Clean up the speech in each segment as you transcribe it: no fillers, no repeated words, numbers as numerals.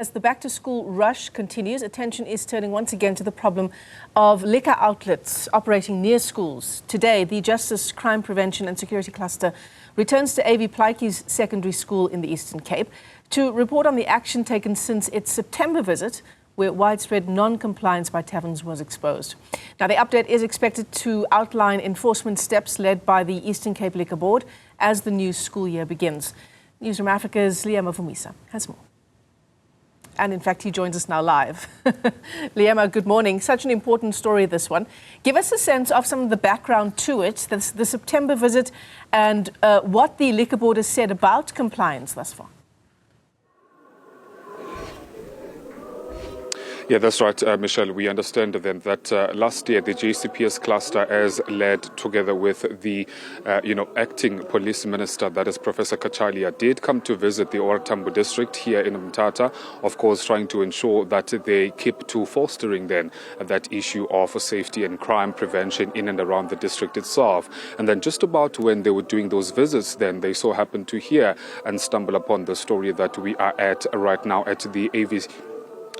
As the back-to-school rush continues, attention is turning once again to the problem of liquor outlets operating near schools. Today, the Justice, Crime Prevention and Security Cluster returns to AV Plaatjies Secondary School in the Eastern Cape to report on the action taken since its September visit, where widespread non-compliance by taverns was exposed. Now, the update is expected to outline enforcement steps led by the Eastern Cape Liquor Board as the new school year begins. Newzroom Afrika's Liyema Vumisa has more. And in fact, he joins us now live. Liyema, good morning. Such an important story, this one. Give us a sense of some of the background to it, the September visit, and what the Liquor Board has said about compliance thus far. Yeah, that's right, Michelle. We understand then that last year the JCPS cluster, as led together with the acting police minister, that is Professor Kachalia, did come to visit the Oratambo district here in Mthatha, of course trying to ensure that they keep to fostering then that issue of safety and crime prevention in and around the district itself. And then just about when they were doing those visits, then they so happened to hear and stumble upon the story that we are at right now at the AV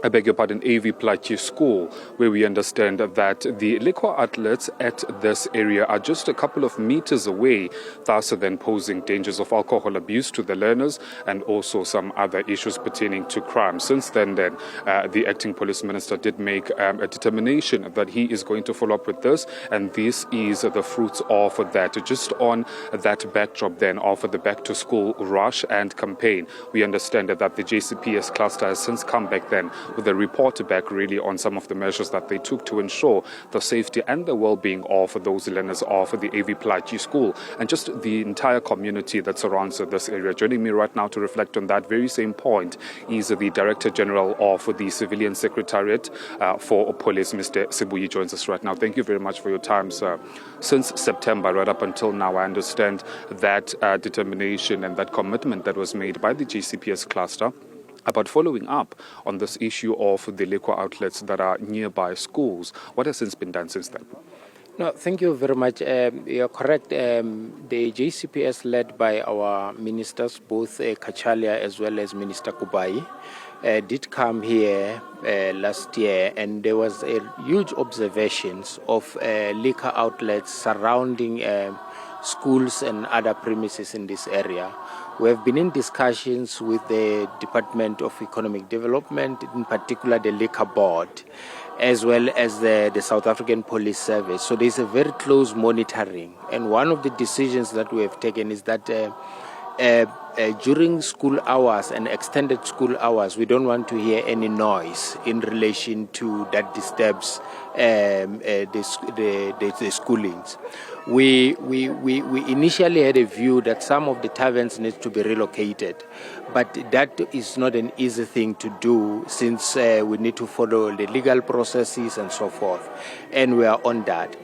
Plaatjies School, where we understand that the liquor outlets at this area are just a couple of meters away, thus then posing dangers of alcohol abuse to the learners and also some other issues pertaining to crime. Since then, the acting police minister did make a determination that he is going to follow up with this, and this is the fruits of that. Just on that backdrop then of the back-to-school rush and campaign, we understand that the JCPS cluster has since come back then with a report back really on some of the measures that they took to ensure the safety and the well-being of those learners of the AV Plaatjies School and just the entire community that surrounds this area. Joining me right now to reflect on that very same point is the Director General of the Civilian Secretariat for Police, Mr. Sibuyi, joins us right now. Thank you very much for your time, sir. Since September, right up until now, I understand that determination and that commitment that was made by the JCPS cluster about following up on this issue of the liquor outlets that are nearby schools. What has since been done since then? No, thank you very much. You're correct. The JCPS, led by our ministers, both Kachalia as well as Minister Kubai, did come here last year, and there was a huge observations of liquor outlets surrounding schools and other premises in this area. We have been in discussions with the Department of Economic Development, in particular the Liquor Board, as well as the South African Police Service. So there's a very close monitoring. And one of the decisions that we have taken is that during school hours and extended school hours, we don't want to hear any noise in relation to that disturbs the schoolings. We initially had a view that some of the taverns need to be relocated, but that is not an easy thing to do since we need to follow the legal processes and so forth, and we are on that.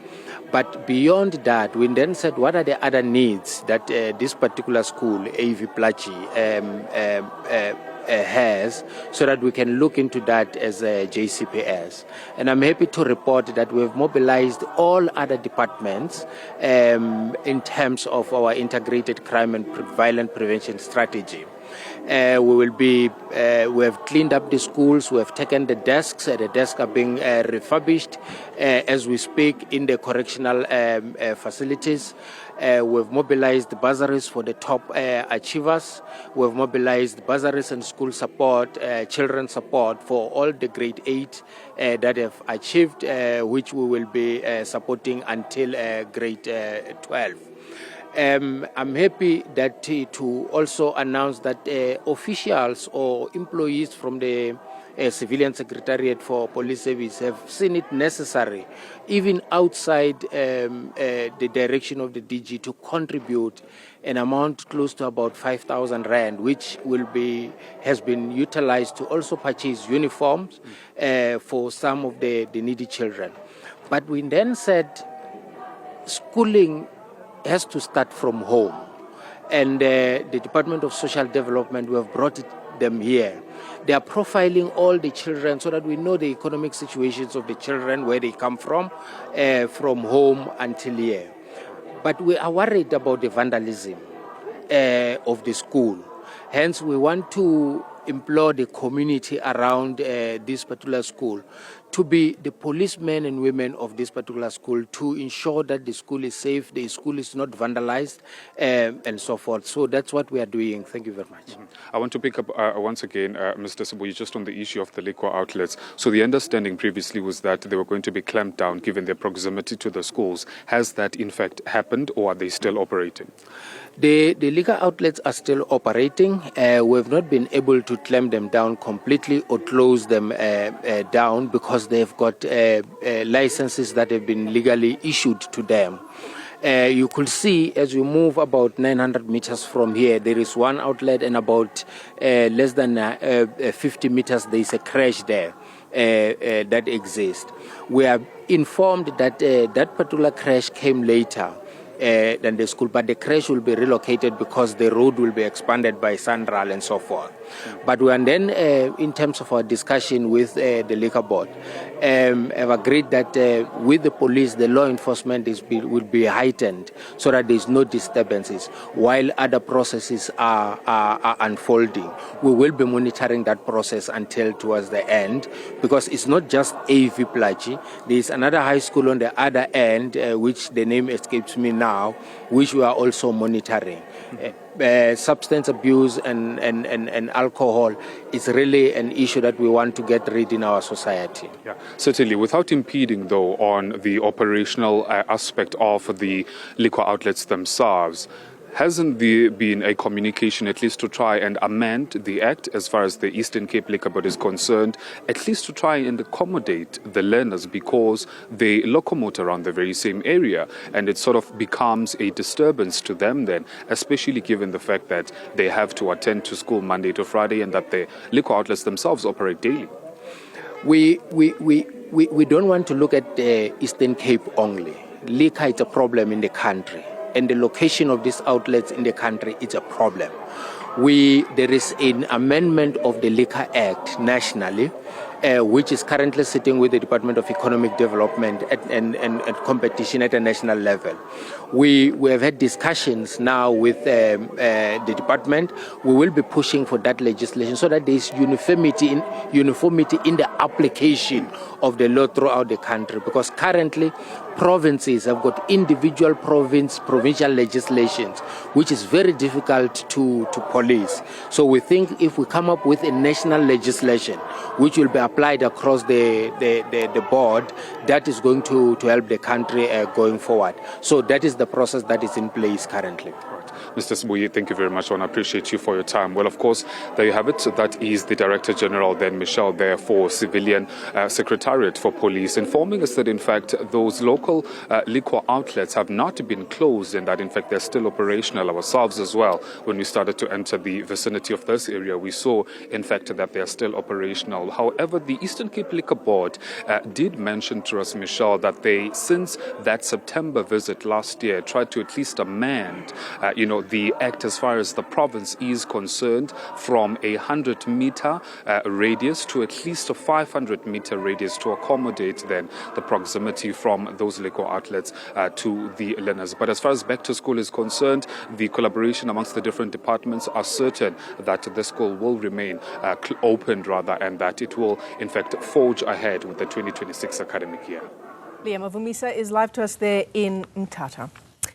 But beyond that, we then said, what are the other needs that this particular school, AV Plaatjies, has, so that we can look into that as a JCPS. And I'm happy to report that we've mobilized all other departments in terms of our integrated crime and violent prevention strategy. We have cleaned up the schools, we have taken the desks, the desks are being refurbished as we speak in the correctional facilities. We've mobilized bursaries for the top achievers. We've mobilized bursaries and school support, children support for all the grade 8 that have achieved, which we will be supporting until grade 12. I'm happy that to also announce that officials or employees from the Civilian Secretariat for Police Service have seen it necessary, even outside the direction of the DG, to contribute an amount close to about 5,000 rand, which has been utilized to also purchase uniforms for some of the needy children. But we then said schooling has to start from home, and the Department of Social Development, we have brought them here. They are profiling all the children so that we know the economic situations of the children, where they come from home until here. But we are worried about the vandalism of the school. Hence, we want to implore the community around this particular school to be the policemen and women of this particular school, to ensure that the school is safe, the school is not vandalized, and so forth. So that's what we are doing. Thank you very much. I want to pick up once again, Mr. Sibuyi, just on the issue of the liquor outlets. So the understanding previously was that they were going to be clamped down given their proximity to the schools. Has that in fact happened, or are they still operating? The liquor outlets are still operating. We have not been able to clamp them down completely or close them down because they've got licenses that have been legally issued to them. You could see as we move about 900 meters from here, there is one outlet, and about less than 50 meters, there is a crash there that exists. We are informed that that particular crash came later than the school, but the crash will be relocated because the road will be expanded by Sandral and so forth. But we are then, in terms of our discussion with the liquor board, have agreed that with the police, the law enforcement will be heightened so that there is no disturbances while other processes are unfolding. We will be monitoring that process until towards the end, because it's not just AV Plaatjies. There is another high school on the other end, which the name escapes me now, which we are also monitoring. Substance abuse and alcohol is really an issue that we want to get rid in our society. Yeah, certainly. Without impeding, though, on the operational aspect of the liquor outlets themselves, hasn't there been a communication at least to try and amend the Act as far as the Eastern Cape Liquor Board is concerned, at least to try and accommodate the learners, because they locomote around the very same area and it sort of becomes a disturbance to them then, especially given the fact that they have to attend to school Monday to Friday and that the liquor outlets themselves operate daily? We don't want to look at the Eastern Cape only. Liquor is a problem in the country, and the location of these outlets in the country is a problem. There is an amendment of the Liquor Act nationally, which is currently sitting with the Department of Economic Development and Competition at a national level. We have had discussions now with the department. We will be pushing for that legislation so that there is uniformity in the application of the law throughout the country, because currently provinces have got individual provincial legislations, which is very difficult to police. So we think if we come up with a national legislation which will be applied across the board, that is going to help the country going forward. So that is the process that is in place currently. Mr. Sibuyi, thank you very much, and I appreciate you for your time. Well, of course, there you have it. That is the Director General, then Michelle, there for Civilian Secretariat for Police, informing us that, in fact, those local liquor outlets have not been closed and that, in fact, they're still operational. Ourselves as well, when we started to enter the vicinity of this area, we saw, in fact, that they're still operational. However, the Eastern Cape Liquor Board did mention to us, Michelle, that they, since that September visit last year, tried to at least amend, the act as far as the province is concerned, from a 100-meter radius to at least a 500-meter radius to accommodate then the proximity from those liquor outlets to the learners. But as far as back to school is concerned, the collaboration amongst the different departments are certain that the school will remain opened and that it will in fact forge ahead with the 2026 academic year. Liyema, Vumisa is live to us there in Mthatha.